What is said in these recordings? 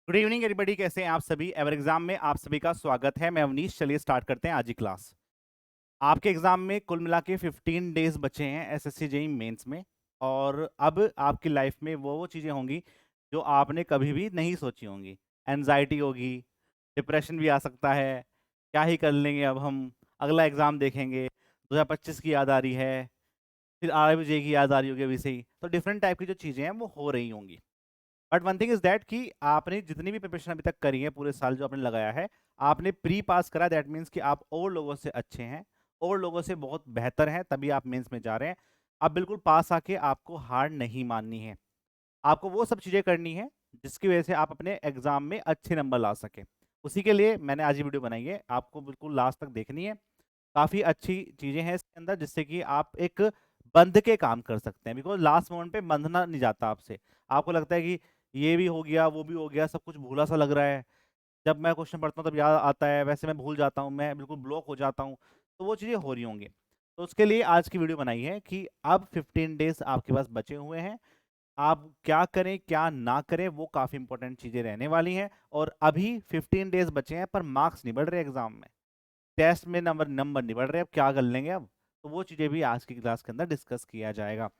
Good evening everybody, कैसे हैं आप सभी। एवर एग्जाम में आप सभी का स्वागत है। मैं अवनीश। चलिए स्टार्ट करते हैं आज की क्लास। आपके एग्जाम में कुल मिला के 15 डेज बचे हैं एसएससी जेईई मेंस में। और अब आपकी लाइफ में वो चीज़ें होंगी जो आपने कभी भी नहीं सोची होंगी। एनजाइटी होगी, डिप्रेशन भी आ सकता है। क्या ही कर लेंगे अब हम, अगला एग्ज़ाम देखेंगे, 2025 की याद आ रही है, फिर आरआरबी की याद आ रही होगी अभी से ही। तो डिफरेंट टाइप की जो चीज़ें हैं वो हो रही होंगी। But one thing is that कि आपने जितनी भी प्रिपरेशन अभी तक करी है, पूरे साल जो आपने लगाया है, आपने प्री पास करा। दैट मीन्स कि आप और लोगों से अच्छे हैं, और लोगों से बहुत बेहतर हैं, तभी आप मेंस में जा रहे हैं। आप बिल्कुल पास आके आपको हार नहीं माननी है। आपको वो सब चीज़ें करनी है जिसकी वजह से आप अपने एग्जाम में अच्छे नंबर ला सकें। उसी के लिए मैंने आज ये वीडियो बनाई है, आपको बिल्कुल लास्ट तक देखनी है। काफ़ी अच्छी चीज़ें हैं इसके अंदर जिससे कि आप एक बंध के काम कर सकते हैं। बिकॉज लास्ट मोमेंट पे बंधना नहीं जाता आपसे। आपको लगता है कि ये भी हो गया, वो भी हो गया, सब कुछ भूला सा लग रहा है। जब मैं क्वेश्चन पढ़ता हूँ तब याद आता है, वैसे मैं भूल जाता हूँ, मैं बिल्कुल ब्लॉक हो जाता हूँ। तो वो चीज़ें हो रही होंगी। तो उसके लिए आज की वीडियो बनाई है कि अब 15 डेज आपके पास बचे हुए हैं। आप क्या करें क्या ना करें वो काफ़ी इंपॉर्टेंट चीज़ें रहने वाली हैं। और अभी 15 डेज बचे हैं पर मार्क्स नहीं बढ़ रहे एग्जाम में। टेस्ट में नंबर नंबर नहीं बढ़ रहे, अब क्या कर लेंगे अब। तो वो चीज़ें भी आज की क्लास के अंदर डिस्कस किया जाएगा।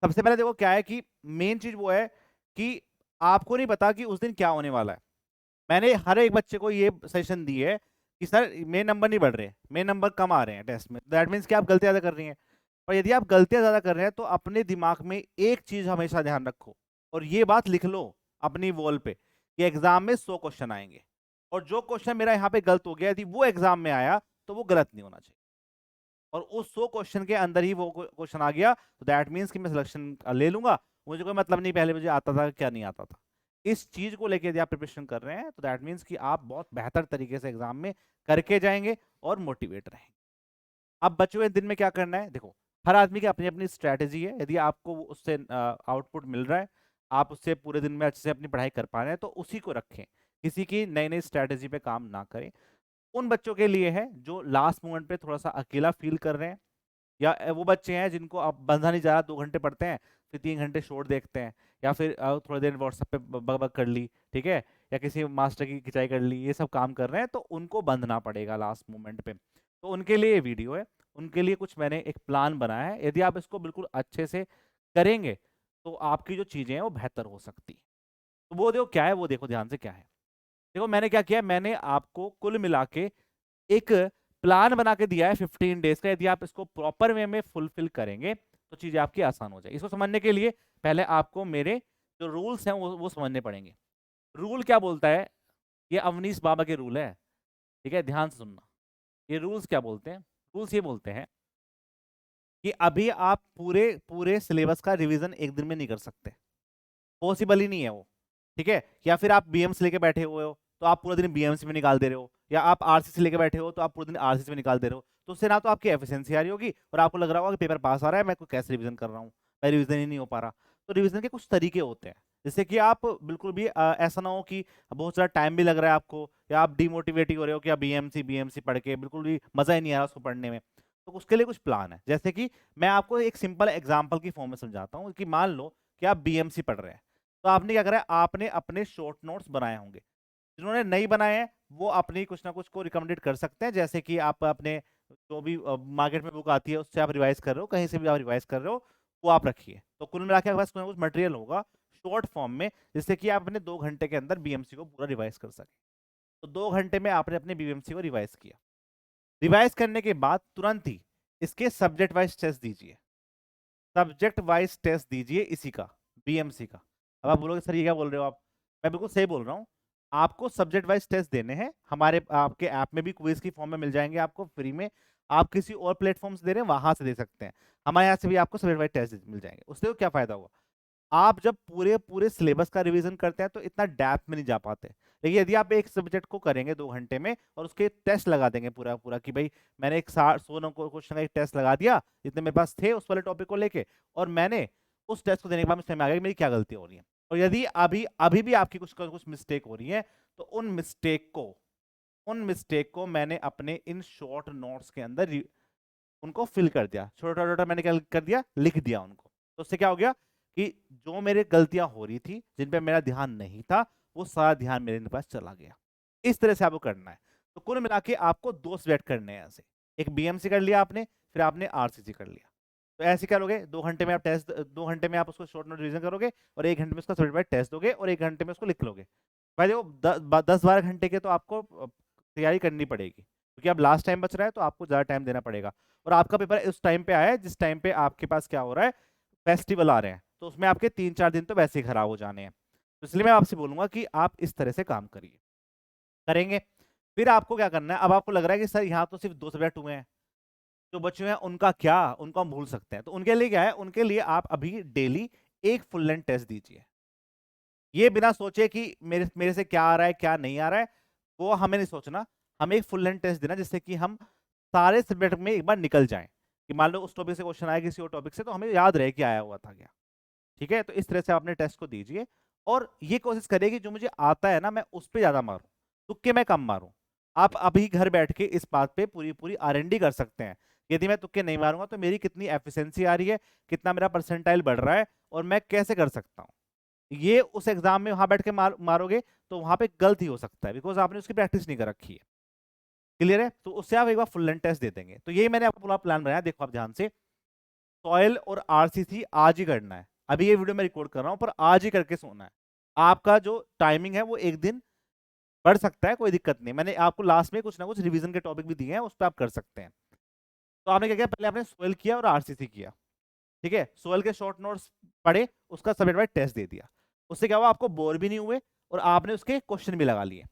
सबसे पहले देखो क्या है कि मेन चीज़ वो है कि आपको नहीं पता कि उस दिन क्या होने वाला है। मैंने हर एक बच्चे को ये सजेशन दी है कि सर मेरे नंबर नहीं बढ़ रहे, मेरे नंबर कम आ रहे हैं टेस्ट में। दैट मीन्स कि आप गलतियां ज़्यादा कर रही हैं। और यदि आप गलतियां ज़्यादा कर रहे हैं तो अपने दिमाग में एक चीज़ हमेशा ध्यान रखो, और ये बात लिख लो अपनी वॉल पे कि एग्जाम में 100 क्वेश्चन आएंगे, और जो क्वेश्चन मेरा यहाँ पे गलत हो गया यदि वो एग्जाम में आया तो वो गलत नहीं होना चाहिए। और उस 100 क्वेश्चन के अंदर ही वो क्वेश्चन आ गया तो दैट मीन्स कि मैं सिलेक्शन ले लूंगा। मुझे कोई मतलब नहीं पहले मुझे आता था क्या नहीं आता था। इस चीज को लेकर यदि आप प्रिपरेशन कर रहे हैं तो दैट मीन्स कि आप बहुत बेहतर तरीके से एग्जाम में करके जाएंगे और मोटिवेट रहेंगे। अब बचे हुए दिन में क्या करना है, देखो हर आदमी की अपनी अपनी स्ट्रैटेजी है। यदि आपको उससे आउटपुट मिल रहा है, आप उससे पूरे दिन में अच्छे से अपनी पढ़ाई कर पा रहे हैं, तो उसी को रखें। किसी की नई नई स्ट्रैटेजी पे काम ना करें। उन बच्चों के लिए है जो लास्ट मोमेंट पे थोड़ा सा अकेला फील कर रहे हैं, या वो बच्चे हैं जिनको आप बंधा नहीं जा रहा, 2 घंटे पढ़ते हैं फिर 3 घंटे शोर देखते हैं, या फिर थोड़ी देर व्हाट्सएप पे बग बग कर ली, ठीक है, या किसी मास्टर की खिंचाई कर ली, ये सब काम कर रहे हैं, तो उनको बंधना पड़ेगा लास्ट मोमेंट पे। तो उनके लिए ये वीडियो है। उनके लिए कुछ मैंने एक प्लान बनाया है। यदि आप इसको बिल्कुल अच्छे से करेंगे तो आपकी जो चीज़ें हैं वो बेहतर हो सकती है। तो वो देखो क्या है, वो देखो ध्यान से क्या है। देखो मैंने क्या किया, मैंने आपको कुल मिला के एक प्लान बना के दिया है 15 डेज का। यदि आप इसको प्रॉपर वे में फुलफिल करेंगे तो चीजें आपकी आसान हो जाए। इसको समझने के लिए पहले आपको मेरे जो रूल्स हैं वो समझने पड़ेंगे। रूल क्या बोलता है, ये अवनीश बाबा के रूल है, ठीक है, ध्यान से सुनना। ये रूल्स क्या बोलते हैं, रूल्स ये बोलते हैं कि अभी आप पूरे पूरे सिलेबस का रिवीजन एक दिन में नहीं कर सकते, पॉसिबल ही नहीं है वो, ठीक है। या फिर आप बीएमसी लेके बैठे हुए हो तो आप पूरा दिन बीएमसी में निकाल दे रहे हो, या आप आरसीसी लेके बैठे हो तो आप पूरा दिन आरसीसी में निकाल दे रहे हो। तो उससे ना तो आपकी एफिशिएंसी आ रही होगी और आपको लग रहा होगा कि पेपर पास आ रहा है, मैं कैसे रिवीजन कर रहा हूँ, मैं रिवीजन ही नहीं हो पा रहा। तो रिवीजन के कुछ तरीके होते हैं जिससे कि आप बिल्कुल भी ऐसा ना हो कि बहुत सारा टाइम भी लग रहा है आपको, या आप डिमोटिवेट ही हो रहे हो कि आप बीएमसी बीएमसी पढ़ के बिल्कुल भी मजा ही नहीं आ रहा उसको पढ़ने में। तो उसके लिए कुछ प्लान है। जैसे कि मैं आपको एक सिंपल एग्जाम्पल की फॉर्म में समझाता हूँ कि मान लो कि आप बीएमसी पढ़ रहे हैं, तो आपने क्या करा है, आपने अपने शॉर्ट नोट्स बनाए होंगे। जिन्होंने नहीं बनाए हैं वो अपनी कुछ ना कुछ को रिकमेंडेड कर सकते हैं। जैसे कि आप अपने जो भी मार्केट में बुक आती है उससे आप रिवाइज कर रहे हो, कहीं से भी आप रिवाइज कर रहे हो, वो आप रखिए। तो कुल मिला के आपके पास कुछ ना कुछ मटेरियल होगा शॉर्ट फॉर्म में, जिससे कि आप अपने 2 घंटे के अंदर बीएमसी को पूरा रिवाइज कर सकें। तो 2 घंटे में आपने अपने बीएमसी को रिवाइज किया। रिवाइज करने के बाद तुरंत ही इसके सब्जेक्ट वाइज टेस्ट दीजिए। सब्जेक्ट वाइज टेस्ट दीजिए इसी का, बीएमसी का। अब आप बोलोगे सर ये क्या बोल रहे हो आप, मैं बिल्कुल सही बोल रहा हूँ। आपको सब्जेक्ट वाइज टेस्ट देने हैं। हमारे आपके ऐप में भी क्विज की फॉर्म में मिल जाएंगे आपको फ्री में। आप किसी और प्लेटफॉर्म से दे रहे हैं वहां से दे सकते हैं, हमारे यहाँ से भी आपको सब्जेक्ट वाइज टेस्ट मिल जाएंगे। उससे क्या फायदा होगा, आप जब पूरे पूरे सिलेबस का रिवीजन करते हैं तो इतना डेप्थ में नहीं जा पाते। लेकिन यदि आप एक सब्जेक्ट को करेंगे 2 घंटे में और उसके टेस्ट लगा देंगे पूरा पूरा कि भाई मैंने एक 100 क्वेश्चन का एक टेस्ट लगा दिया जितने मेरे पास थे उस वाले टॉपिक को लेके, और मैंने उस टेस्ट को देने के बाद मुझे समझ में आ गया कि मेरी क्या गलती हो रही है। और यदि अभी अभी भी आपकी कुछ मिस्टेक हो रही है तो उन मिस्टेक को मैंने अपने इन शॉर्ट नोट्स के अंदर उनको फिल कर दिया, छोटा छोटा मैंने क्या कर दिया, लिख दिया उनको। तो उससे क्या हो गया कि जो मेरे गलतियां हो रही थी जिन पे मेरा ध्यान नहीं था वो सारा ध्यान मेरे पास चला गया। इस तरह से आपको करना है। तो कुल मिला के आपको 2 सब्जेक्ट करने हैं ऐसे, एक बीएमसी कर लिया आपने, फिर आपने आरसीसी कर लिया। तो ऐसे क्या करोगे, 2 घंटे में आप टेस्ट, 2 घंटे में आप उसको शॉर्ट नोट रिवीजन करोगे और 1 घंटे में उसका सर्टिफाइड टेस्ट दोगे और 1 घंटे में उसको लिख लोगे। भाई देखो 10-12 घंटे के तो आपको तैयारी करनी पड़ेगी, क्योंकि अब लास्ट टाइम बच रहा है तो आपको ज़्यादा टाइम देना पड़ेगा। और आपका पेपर उस टाइम पे आया है जिस टाइम पे आपके पास क्या हो रहा है, फेस्टिवल आ रहे हैं, तो उसमें आपके 3-4 दिन तो वैसे ही खराब हो जाने हैं। तो इसलिए मैं आपसे बोलूंगा कि आप इस तरह से काम करिए, करेंगे। फिर आपको क्या करना है, अब आपको लग रहा है कि सर यहाँ तो सिर्फ 2 सब्जेक्ट हुए हैं, जो बच्चे हैं उनका क्या, उनको हम भूल सकते हैं। तो उनके लिए क्या है, उनके लिए आप अभी डेली एक फुल लेंथ टेस्ट दीजिए। ये बिना सोचे कि मेरे मेरे से क्या आ रहा है क्या नहीं आ रहा है, वो हमें नहीं सोचना। हमें एक फुल लेंथ टेस्ट देना जिससे कि हम सारे सब्जेक्ट में एक बार निकल जाएं, कि मान लो उस टॉपिक से क्वेश्चन आया किसी और टॉपिक से, तो हमें याद रहे कि आया हुआ था क्या। ठीक है, तो इस तरह से आप अपने टेस्ट को दीजिए और ये कोशिश करिए कि जो मुझे आता है ना मैं उस पर ज्यादा मारूं, तुक्के में कम मारूं। आप अभी घर बैठ के इस बात पे पूरी पूरी आरएनडी कर सकते हैं। यदि मैं तुक्के नहीं मारूंगा तो मेरी कितनी एफिशिएंसी आ रही है, कितना मेरा परसेंटाइल बढ़ रहा है और मैं कैसे कर सकता हूँ। ये उस एग्जाम में वहां बैठ के मारोगे तो वहां पे गलत ही हो सकता है, बिकॉज आपने उसकी प्रैक्टिस नहीं कर रखी है। क्लियर है, तो उससे आप एक बार फुल लेंथ टेस्ट दे देंगे। तो यही मैंने आपको पूरा प्लान बनाया, देखो आप ध्यान से। सॉइल और आरसीसी आज ही करना है, अभी ये वीडियो मैं रिकॉर्ड कर रहा हूं पर आज ही करके सोना है। आपका जो टाइमिंग है वो एक दिन बढ़ सकता है, कोई दिक्कत नहीं। मैंने आपको लास्ट में कुछ ना कुछ रिवीजन के टॉपिक भी दिए हैं, उस पर आप कर सकते हैं। तो आपने क्या किया, पहले आपने सोइल किया और आरसीसी किया। ठीक है, सोइल के शॉर्ट नोट्स पढ़े, उसका सब्जेक्ट वाइज टेस्ट दे दिया। उससे क्या हुआ, आपको बोर भी नहीं हुए और आपने उसके क्वेश्चन भी लगा लिए।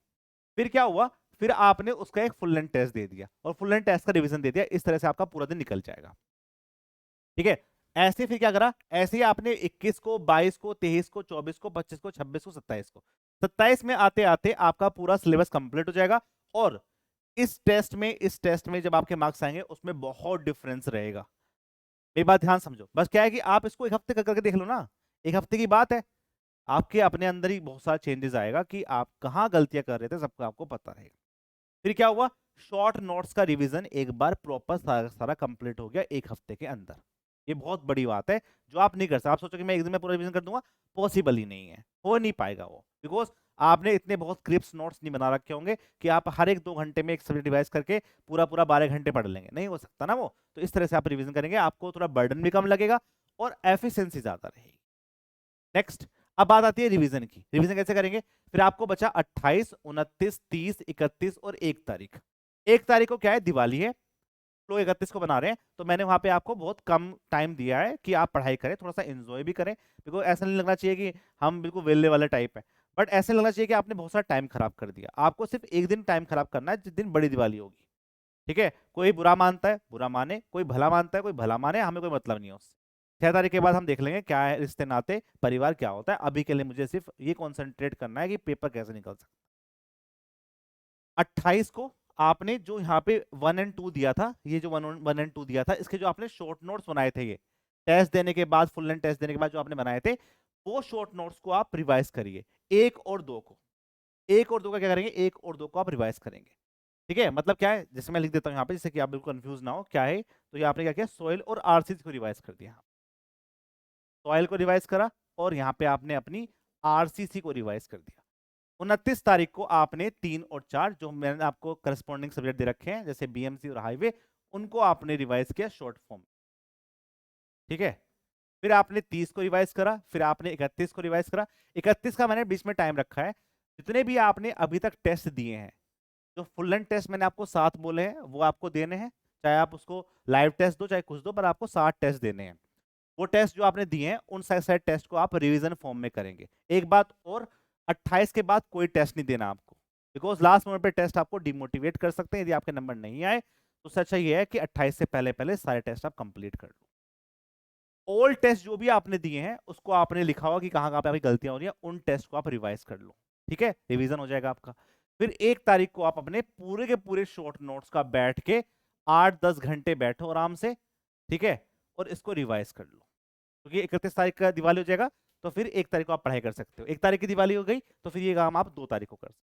फिर क्या हुआ, फिर आपने उसका एक फुल लेंथ टेस्ट दे दिया और फुल लेंथ टेस्ट का रिवीजन दे दिया। इस तरह से आपका पूरा दिन निकल जाएगा। ठीक है, ऐसे फिर क्या करा, ऐसे ही आपने 21 को, 22 को, 23 को, 24 को, 25 को, 26 को, 27 को, 27 में आते आते आपका पूरा सिलेबस कंप्लीट हो जाएगा। और इस टेस्ट में जब आपके मार्क्स आएंगे उसमें बहुत डिफरेंस रहेगा। एक बात ध्यान समझो, बस क्या है कि आप इसको एक हफ्ते करके देख लो ना, एक हफ्ते की बात है। आपके अपने अंदर ही बहुत सारा चेंजेस आएगा कि आप कहाँ गलतियां कर रहे थे, सबका आपको पता रहेगा। फिर क्या हुआ, शॉर्ट नोट्स का रिवीजन एक बार प्रॉपर सारा सारा कंप्लीट हो गया एक हफ्ते के अंदर। ये बहुत बड़ी बात है जो आप नहीं कर सकते। आप सोचो कि मैं एक दिन में पूरा रिवीजन कर दूंगा, पॉसिबल ही नहीं है, हो नहीं पाएगा वो, बिकॉज आपने इतने बहुत क्रिप्स नोट्स नहीं बना रखे होंगे कि आप हर एक 2 घंटे में एक सब्जेक्ट रिवाइज करके पूरा पूरा 12 घंटे पढ़ लेंगे, नहीं हो सकता ना वो। तो इस तरह से आप रिवीजन करेंगे, आपको थोड़ा बर्डन भी कम लगेगा और एफिशिएंसी ज्यादा रहेगी। नेक्स्ट, अब बात आती है रिवीजन की। रिवीजन कैसे करेंगे, फिर आपको बचा 28, 29, 30, 31 और 1 तारीख। 1 तारीख को क्या है, दिवाली है, तो 31 को बना रहे हैं, तो मैंने वहां पे आपको बहुत कम टाइम दिया है कि आप पढ़ाई करें, थोड़ा सा एंजॉय भी करें। बिकॉज ऐसा नहीं लगना चाहिए कि हम बिल्कुल वेले वाले टाइप है, बट ऐसा लगना चाहिए कि आपने बहुत सारा टाइम खराब कर दिया। आपको सिर्फ एक दिन टाइम खराब करना है, जिस दिन बड़ी दिवाली होगी। ठीक है, कोई बुरा मानता है बुरा माने, कोई भला मानता है कोई भला माने, हमें कोई मतलब नहीं है उससे। 6 तारीख के बाद हम देख लेंगे क्या है रिश्ते नाते परिवार क्या होता है। अभी के लिए मुझे सिर्फ ये कॉन्सेंट्रेट करना है कि पेपर कैसे निकल सकता है। 28 को आपने जो यहाँ पे 1 और 2 दिया था, ये जो 1 और 2 दिया था, इसके जो आपने शॉर्ट नोट्स बनाए थे, ये टेस्ट देने के बाद, फुल लेंथ टेस्ट देने के बाद जो आपने बनाए थे, वो शॉर्ट नोट्स को आप रिवाइज करिए। 1 और 2 को, 1 और 2 का क्या करेंगे, 1 और 2 को आप रिवाइज करेंगे। ठीक है, मतलब क्या है, जैसे मैं लिख देता हूँ यहाँ पे, जिससे कि आप बिल्कुल कंफ्यूज ना हो क्या है। तो ये आपने क्या किया, सोइल और आरसीसी को रिवाइज कर दिया। सॉइल को रिवाइज करा और यहाँ पे आपने अपनी आरसीसी को रिवाइज कर दिया। 29 तारीख को आपने 3 और 4 जो मैंने आपको करस्पॉन्डिंग सब्जेक्ट दे रखे हैं जैसे बीएमसी और हाईवे, उनको आपने रिवाइज किया शॉर्ट फॉर्म। ठीक है, फिर आपने 30 को रिवाइज करा, फिर आपने 31 को रिवाइज करा। 31 का मैंने बीच में टाइम रखा है, जितने भी आपने अभी तक टेस्ट दिए हैं, जो फुल लेंथ टेस्ट मैंने आपको 7 बोले हैं वो आपको देने हैं। चाहे आप उसको लाइव टेस्ट दो चाहे कुछ दो, पर आपको 7 टेस्ट देने हैं। वो टेस्ट जो आपने दिए हैं उन सारे टेस्ट को आप रिवीजन फॉर्म में करेंगे। एक बात और, 28 के बाद कोई टेस्ट नहीं देना आपको, बिकॉज लास्ट मोमेंट पे टेस्ट आपको डिमोटिवेट कर सकते हैं। यदि आपके नंबर नहीं आए तो सच अच्छा ये है कि 28 से पहले पहले सारे टेस्ट आप कंप्लीट कर लो। ऑल टेस्ट जो भी आपने दिए हैं उसको आपने लिखा होगा कि कहां कहां पे आपकी गलतियां हो रही हैं, उन टेस्ट को आप रिवाइज कर लो। ठीक है, रिवीजन हो जाएगा आपका। फिर 1 तारीख को आप अपने पूरे के पूरे शॉर्ट नोट्स का बैठ के 8-10 घंटे बैठो आराम से। ठीक है, और इसको रिवाइज कर लो, क्योंकि 31 तारीख का दिवाली हो जाएगा, तो फिर 1 तारीख को आप पढ़ाई कर सकते हो। 1 तारीख की दिवाली हो गई तो फिर ये काम आप 2 तारीख को कर सकते हो।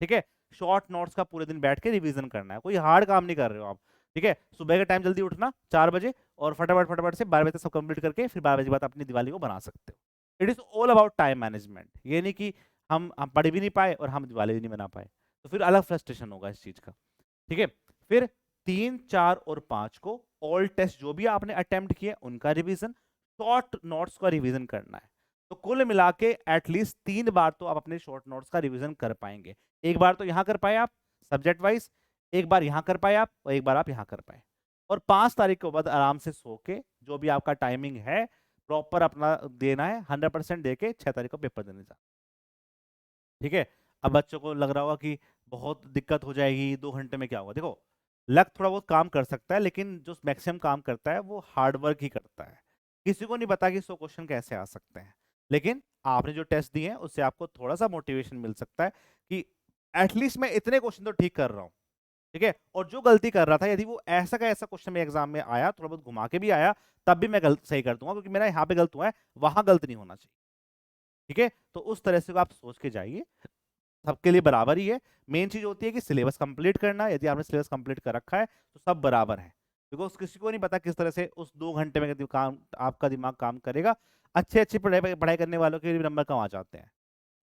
ठीक है, शॉर्ट नोट्स का पूरे दिन बैठ के रिवीजन करना है, कोई हार्ड काम नहीं कर रहे हो आप। ठीक है, सुबह के टाइम जल्दी उठना 4 बजे और फटाफट फटाफट से 12 बजे तक सब कंप्लीट करके फिर 12 बजे बाद अपनी दिवाली को बना सकते हो। It is all about time management. ये नहीं कि हम पढ़ भी नहीं पाए और हम दिवाली भी नहीं बना पाए, तो फिर अलग फ्रस्ट्रेशन होगा इस चीज का। ठीक है, फिर 3, 4 और 5 को ऑल टेस्ट जो भी आपने अटेम्प्ट किए उनका रिवीजन, शॉर्ट नोट्स का रिवीजन करना है। तो कुल मिला के एटलीस्ट 3 बार तो आप अपने शॉर्ट नोट्स का रिवीजन कर पाएंगे। एक बार तो यहाँ कर पाए आप सब्जेक्ट वाइज, एक बार यहाँ कर पाए आप, और एक बार आप यहाँ कर पाए। और 5 तारीख के बाद आराम से सो के जो भी आपका टाइमिंग है प्रॉपर अपना देना है, 100% दे के 6 तारीख को पेपर देने जा। ठीक है, अब बच्चों को लग रहा होगा कि बहुत दिक्कत हो जाएगी, 2 घंटे में क्या होगा। देखो, लक थोड़ा बहुत काम कर सकता है, लेकिन जो मैक्सिमम काम करता है वो हार्ड वर्क ही करता है। किसी को नहीं पता कि 100 क्वेश्चन कैसे आ सकते हैं, लेकिन आपने जो टेस्ट दिए हैं उससे आपको थोड़ा सा मोटिवेशन मिल सकता है कि एटलीस्ट मैं इतने क्वेश्चन तो ठीक कर रहा हूँ। ठीक है, और जो गलती कर रहा था यदि वो ऐसा का ऐसा क्वेश्चन मेरे एग्जाम में आया, थोड़ा बहुत घुमा के भी आया, तब भी मैं गलत सही कर दूंगा, क्योंकि मेरा यहाँ पे गलत हुआ है, वहां गलत नहीं होना चाहिए। ठीक है, तो उस तरह से आप सोच के जाइए, सबके लिए बराबर ही है। मेन चीज होती है कि सिलेबस कंप्लीट करना। यदि आपने सिलेबस कंप्लीट कर रखा है तो सब बराबर है, बिकॉज किसी को नहीं पता किस तरह से उस 2 घंटे में काम आपका दिमाग काम करेगा। अच्छे अच्छे पढ़ाई करने वालों के भी नंबर कम आ जाते हैं।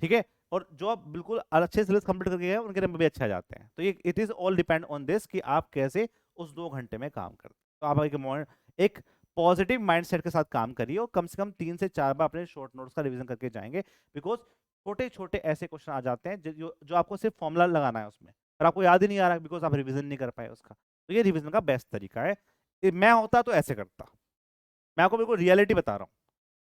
ठीक है, और जो आप बिल्कुल अच्छे सिलेबस कंप्लीट करके गए उनके नंबर भी अच्छे आ जाते हैं। तो ये it is all depend on this कि आप कैसे उस 2 घंटे में काम करते हैं। तो आप एक पॉजिटिव माइंडसेट के साथ काम करिए और कम से कम 3 से 4 बार अपने शॉर्ट नोट्स का रिवीजन करके जाएंगे, बिकॉज छोटे छोटे ऐसे क्वेश्चन आ जाते हैं जो आपको सिर्फ फॉर्मूला लगाना है उसमें, और आपको याद ही नहीं आ रहा बिकॉज आप रिवीजन नहीं कर पाए उसका। तो ये रिवीजन का बेस्ट तरीका है। मैं होता तो ऐसे करता, मैं आपको बिल्कुल रियलिटी बता रहा हूँ।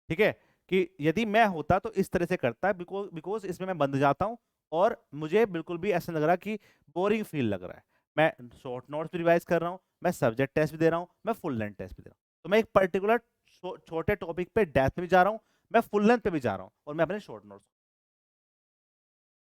ठीक है, कि यदि मैं होता तो इस तरह से करता, बिकॉज बिकॉज इसमें मैं बंद जाता हूँ और मुझे बिल्कुल भी ऐसा लग रहा कि बोरिंग फील लग रहा है। मैं शॉर्ट नोट्स भी रिवाइज कर रहा हूँ, मैं सब्जेक्ट टेस्ट भी दे रहा हूँ, मैं फुल लेंथ टेस्ट भी दे रहा हूँ। तो मैं एक पर्टिकुलर छोटे टॉपिक पे डेप्थ में भी जा रहा हूँ, मैं फुल लेंथ पे भी जा रहा हूँ, और मैं अपने शॉर्ट नोट्स।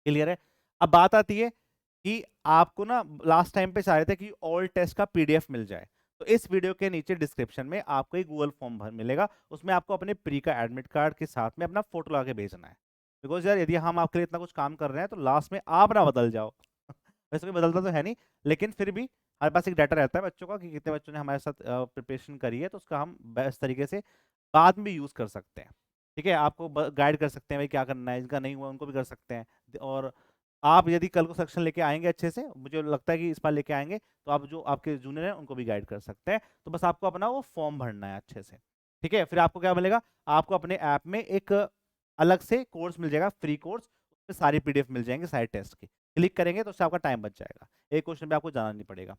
क्लियर है? अब बात आती है कि आपको ना लास्ट टाइम पे चाह रहे थे कि ऑल टेस्ट का पीडीएफ मिल जाए, तो इस वीडियो के नीचे डिस्क्रिप्शन में आपको एक गूगल फॉर्म भर मिलेगा, उसमें आपको अपने प्री का एडमिट कार्ड के साथ में अपना फोटो लगा के भेजना है। बिकॉज यार यदि हम आपके लिए इतना कुछ काम कर रहे हैं तो लास्ट में आप ना बदल जाओ। वैसे कोई बदलता तो है नहीं, लेकिन फिर भी हमारे पास एक डाटा रहता है बच्चों का कि कितने बच्चों ने हमारे साथ प्रिपरेशन करी है, तो उसका हम बेस्ट तरीके से बाद में भी यूज कर सकते हैं। ठीक है, आपको गाइड कर सकते हैं भाई क्या करना है, इनका नहीं हुआ उनको भी कर सकते हैं। और आप यदि कल को सेक्शन लेके आएंगे अच्छे से, मुझे लगता है कि इस बार लेके आएंगे, तो आप जो आपके जूनियर हैं उनको भी गाइड कर सकते हैं। तो बस आपको अपना वो फॉर्म भरना है अच्छे से। ठीक है, फिर आपको क्या मिलेगा, आपको अपने ऐप में एक अलग से कोर्स मिल जाएगा, फ्री कोर्स, उसमें सारी पीडीएफ मिल जाएंगे सारे टेस्ट की। क्लिक करेंगे तो उससे आपका टाइम बच जाएगा, एक क्वेश्चन पे आपको जाना नहीं पड़ेगा।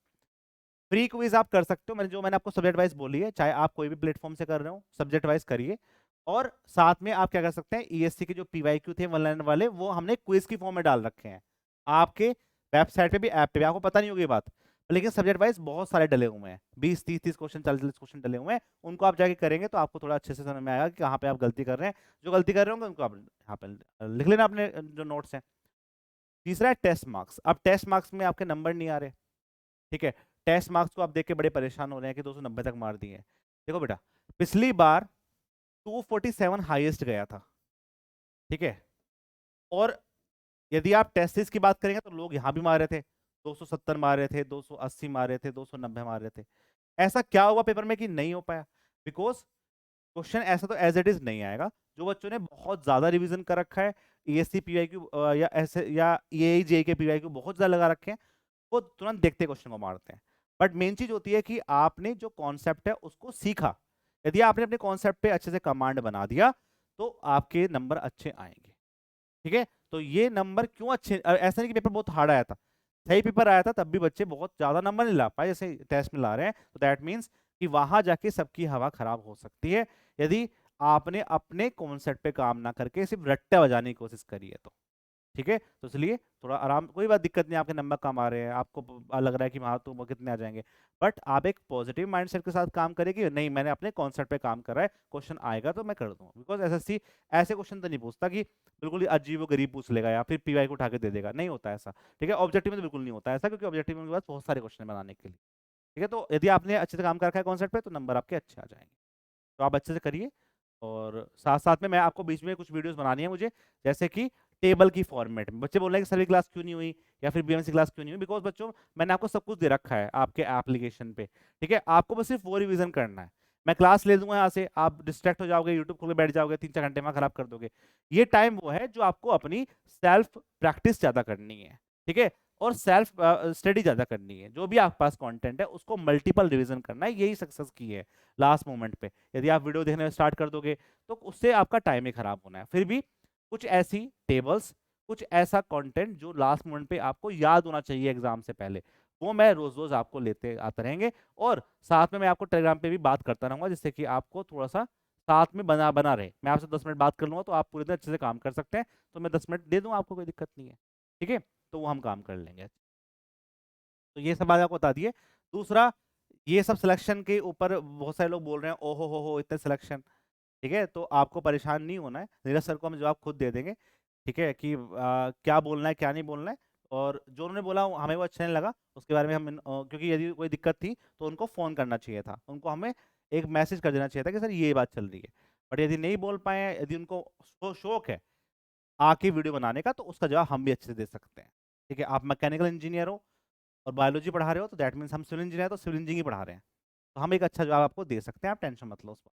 फ्री क्विज आप कर सकते हो, मैंने आपको सब्जेक्ट वाइज बोली है, चाहे आप कोई भी प्लेटफॉर्म से कर रहे हो सब्जेक्ट वाइज करिए। और साथ में आप क्या कर सकते हैं, ईएससी के जो पीवाईक्यू थे 1 लाइन वाले, वो हमने क्विज की फॉर्म में डाल रखे हैं आपके वेबसाइट पे भी, ऐप पे भी। आपको पता नहीं होगी ये बात, लेकिन सब्जेक्ट वाइज बहुत सारे डले हुए हैं, 20, 30 क्वेश्चन, 40 क्वेश्चन डले हुए हैं। उनको आप जाके करेंगे तो आपको थोड़ा अच्छे से समझ में आएगा कि कहाँ पे आप गलती कर रहे हैं। जो गलती कर रहे होंगे उनको आप यहाँ पे लिख लेना अपने जो नोट्स हैं। तीसरा है टेस्ट मार्क्स। अब टेस्ट मार्क्स में आपके नंबर नहीं आ रहे, ठीक है, टेस्ट मार्क्स को आप देख के बड़े परेशान हो रहे हैं कि 290 तक मार दिए। देखो बेटा, पिछली बार 247 हाईएस्ट गया था। ठीक है, और यदि आप टेस्ट सीरीज की बात करेंगे तो लोग यहां भी मार रहे थे, 270 मार रहे थे, 280 मार रहे थे, 290 मार रहे थे। ऐसा क्या हुआ पेपर में कि नहीं हो पाया? बिकॉज क्वेश्चन ऐसा तो एज इट इज नहीं आएगा। जो बच्चों ने बहुत ज्यादा रिवीजन कर रखा है, ईएससी पीवाईक्यू या ऐसे या ईएई के पीवाईक्यू बहुत ज्यादा लगा रखे हैं, वो तुरंत देखते क्वेश्चन को मारते हैं। बट मेन चीज होती है कि आपने जो कॉन्सेप्ट है उसको सीखा। यदि आपने अपने कॉन्सेप्ट पे अच्छे से कमांड बना दिया तो आपके नंबर अच्छे आएंगे। ठीक है, तो ये नंबर क्यों अच्छे, ऐसा नहीं कि पेपर बहुत हार्ड आया था, सही पेपर आया था तब भी बच्चे बहुत ज्यादा नंबर नहीं ला पाए जैसे टेस्ट में ला रहे हैं। तो दैट मीन्स कि वहां जाके सबकी हवा खराब हो सकती है यदि आपने अपने कॉन्सेप्ट पे काम ना करके सिर्फ रट्टे बजाने की कोशिश करी है तो। ठीक है, तो इसलिए थोड़ा आराम, कोई बात दिक्कत नहीं, आपके नंबर कम आ रहे हैं, आपको लग रहा है कि हाँ तो वो कितने आ जाएंगे, बट आप एक पॉजिटिव माइंडसेट के साथ काम करेंगे, नहीं मैंने अपने कॉन्सेप्ट पे काम करा है, क्वेश्चन आएगा तो मैं कर दूंगा। बिकॉज एसएससी ऐसे क्वेश्चन तो नहीं पूछता कि बिल्कुल ही अजीब व गरीब पूछ लेगा या फिर पीवाई को उठा के दे देगा, नहीं होता ऐसा। ठीक है, ऑब्जेक्टिव में तो बिल्कुल नहीं होता ऐसा, क्योंकि ऑब्जेक्टिव में बहुत सारे क्वेश्चन बनाने के लिए। ठीक है, तो यदि आपने अच्छे से काम कर रखा है कॉन्सेप्ट पे तो नंबर आपके अच्छे आ जाएंगे। तो आप अच्छे से करिए, और साथ साथ में मैं आपको बीच में कुछ वीडियोस बनानी है मुझे, जैसे कि टेबल की फॉर्मेट में। बच्चे बोल रहे हैं कि सभी क्लास क्यों नहीं हुई या फिर बीएमसी क्लास क्यों नहीं हुई, बिकॉज बच्चों मैंने आपको सब कुछ दे रखा है आपके एप्लीकेशन पे। ठीक है, आपको बस सिर्फ वो रिवीजन करना है। मैं क्लास ले दूंगा यहाँ से, आप डिस्ट्रैक्ट हो जाओगे, यूट्यूब खोल के बैठ जाओगे, 3-4 घंटे में खराब कर दोगे। ये टाइम वो है जो आपको अपनी सेल्फ प्रैक्टिस ज्यादा करनी है, ठीक है, और सेल्फ स्टडी ज्यादा करनी है। जो भी आपके पास कंटेंट है उसको मल्टीपल रिवीजन करना है, यही सक्सेस की है लास्ट मोमेंट पे। यदि आप वीडियो देखने में स्टार्ट कर दोगे तो उससे आपका टाइम ही खराब होना है। फिर भी कुछ ऐसी टेबल्स, कुछ ऐसा कंटेंट जो लास्ट मोमेंट पे आपको याद होना चाहिए एग्जाम से पहले, वो मैं रोज रोज आपको लेते आते रहेंगे। और साथ में मैं आपको टेलीग्राम पे भी बात करता रहूंगा, जिससे कि आपको थोड़ा सा साथ में बना बना रहे। मैं आपसे 10 मिनट बात कर लूंगा तो आप पूरे दिन अच्छे से काम कर सकते हैं, तो मैं 10 मिनट दे दूंगा, आपको कोई दिक्कत नहीं है, ठीक है, तो वो हम काम कर लेंगे। तो ये सब बात आपको बता दिए। दूसरा, ये सब सिलेक्शन के ऊपर बहुत सारे लोग बोल रहे हैं, ओहो हो इतने सिलेक्शन, ठीक है, तो आपको परेशान नहीं होना है, नीरज सर को हम जवाब खुद दे देंगे, ठीक है, कि क्या बोलना है क्या नहीं बोलना है। और जो उन्होंने बोला हमें वो अच्छा नहीं लगा, उसके बारे में हम क्योंकि यदि कोई दिक्कत थी तो उनको फ़ोन करना चाहिए था, उनको हमें एक मैसेज कर देना चाहिए था कि सर ये बात चल रही है। बट यदि नहीं बोल पाए हैं, यदि उनको शौक है आके वीडियो बनाने का, तो उसका जवाब हम भी अच्छे से दे सकते हैं, ठीक है। आप मैकेनिकल इंजीनियर हो और बायोलॉजी पढ़ा रहे हो, तो दैट मीन्स हम सिविल इंजीनियर, तो सिविल इंजीनियरिंग पढ़ा रहे हैं, तो हम एक अच्छा जवाब आपको दे सकते हैं, आप टेंशन मत लो उस पर,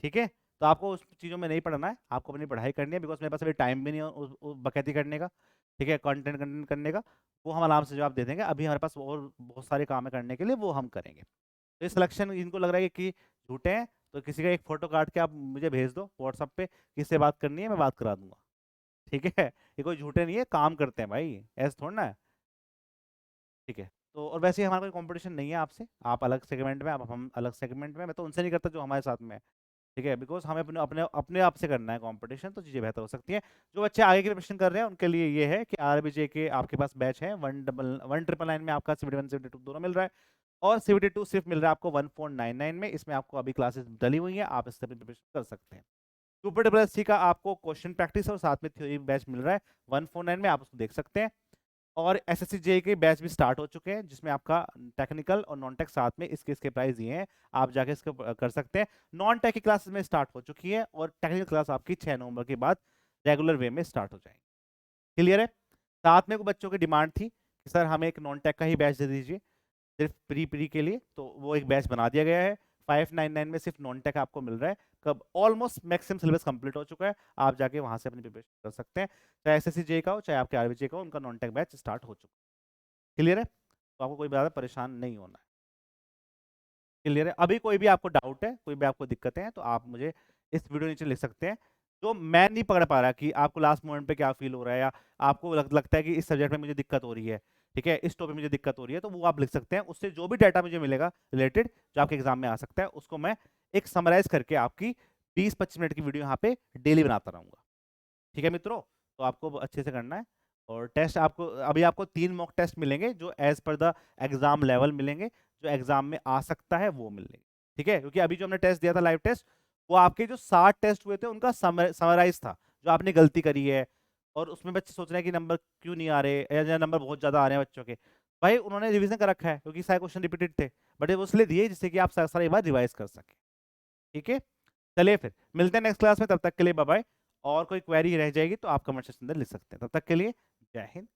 ठीक है। तो आपको उस चीज़ों में नहीं पढ़ना है, आपको अपनी पढ़ाई करनी है, बिकॉज मेरे पास अभी टाइम भी नहीं है उस बकैती करने का, ठीक है, कंटेंट कंटेंट करने का। वो हम आराम से जवाब दे देंगे, अभी हमारे पास और बहुत सारे काम है करने के लिए, वो हम करेंगे। तो ये सिलेक्शन इनको लग रहा है कि झूठे हैं, तो किसी का एक फोटो काट के आप मुझे भेज दो व्हाट्सअप पे, किससे बात करनी है मैं बात करा दूंगा, ठीक है। ये कोई झूठे नहीं है, काम करते हैं भाई, ऐसे थोड़ा ना है, ठीक है। तो और वैसे ही हमारा कोई कंपटीशन नहीं है आपसे, आप अलग सेगमेंट में, आप हम अलग सेगमेंट में, मैं तो उनसे नहीं करता जो हमारे साथ में है, ठीक है, बिकॉज हमें अपने अपने अपने आप से करना है कंपटीशन, तो चीज़ें बेहतर हो सकती हैं। जो बच्चे आगे की प्रिपरेशन कर रहे हैं उनके लिए ये है कि आरबीजे के आपके पास बैच है, 199 में आपका CVT 1 CVT 2 दोनों मिल रहा है, और CVT 2 सिर्फ मिल रहा है आपको 1499 में। इसमें आपको अभी क्लासेस डली हुई हैं, आप इससे अपनी प्रिपरेशन कर सकते हैं। सुपर ट्रिपल एससी का आपको क्वेश्चन प्रैक्टिस और साथ में थ्योरी बैच मिल रहा है 149 में, आप उसको देख सकते हैं। और एसएससी जेई के बैच भी स्टार्ट हो चुके हैं, जिसमें आपका टेक्निकल और नॉन टेक साथ में इसके प्राइस दिए हैं, आप जाके इसको कर सकते हैं। नॉन टेक की क्लासेस में स्टार्ट हो चुकी है, और टेक्निकल क्लास आपकी 6 नवंबर के बाद रेगुलर वे में स्टार्ट हो जाएंगी, क्लियर है। साथ में कुछ बच्चों की डिमांड थी कि सर हमें एक नॉन टेक का ही बैच दे दीजिए सिर्फ प्री के लिए, तो वो एक बैच बना दिया गया है। 599 में सिर्फ नॉन टेक आपको मिल रहा है, कब ऑलमोस्ट मैक्सिमम सिलेबस कंप्लीट हो चुका है, आप जाके वहां से अपनी प्रिपरेशन कर सकते हैं, चाहे एसएससी जेई का हो चाहे आपके आरबीजे का हो, उनका नॉन टेक बैच स्टार्ट हो चुका है, क्लियर है। तो आपको कोई ज़्यादा परेशान नहीं होना है, क्लियर है। अभी कोई भी आपको डाउट है, कोई भी आपको दिक्कतें हैं, तो आप मुझे इस वीडियो नीचे लिख सकते हैं। जो मैं नहीं पकड़ पा रहा कि आपको लास्ट मोमेंट पे क्या फील हो रहा है, या आपको लगता है कि इस सब्जेक्ट में मुझे दिक्कत हो रही है, ठीक है, इस टॉपिक में मुझे दिक्कत हो रही है, तो वो आप लिख सकते हैं। उससे जो भी डाटा मुझे मिलेगा रिलेटेड, जो आपके एग्जाम में आ सकता है, उसको मैं एक समराइज करके आपकी 20-25 मिनट की वीडियो यहाँ पे डेली बनाता रहूँगा, ठीक है मित्रों। तो आपको अच्छे से करना है। और टेस्ट आपको अभी आपको 3 मॉक टेस्ट मिलेंगे, जो as per the exam level मिलेंगे, जो एग्जाम में आ सकता है वो मिलेंगे, ठीक है। क्योंकि अभी जो हमने टेस्ट दिया था लाइव टेस्ट, वो आपके जो 60 टेस्ट हुए थे उनका समराइज था, जो आपने गलती करी है, और उसमें बच्चे सोच रहे हैं कि नंबर क्यों नहीं आ रहे, या नंबर बहुत ज्यादा आ रहे हैं बच्चों के। भाई उन्होंने रिवीजन कर रखा है, क्योंकि सारे क्वेश्चन रिपीटेड थे, बट वो इसलिए दिए जिससे कि आप सारा एक बार रिवाइज कर सके, ठीक है। चलिए फिर मिलते हैं नेक्स्ट क्लास में, तब तक के लिए बाय बाय। और कोई क्वेरी रह जाएगी तो आप कमेंट सेक्शन में लिख सकते हैं। तब तक के लिए जय हिंद।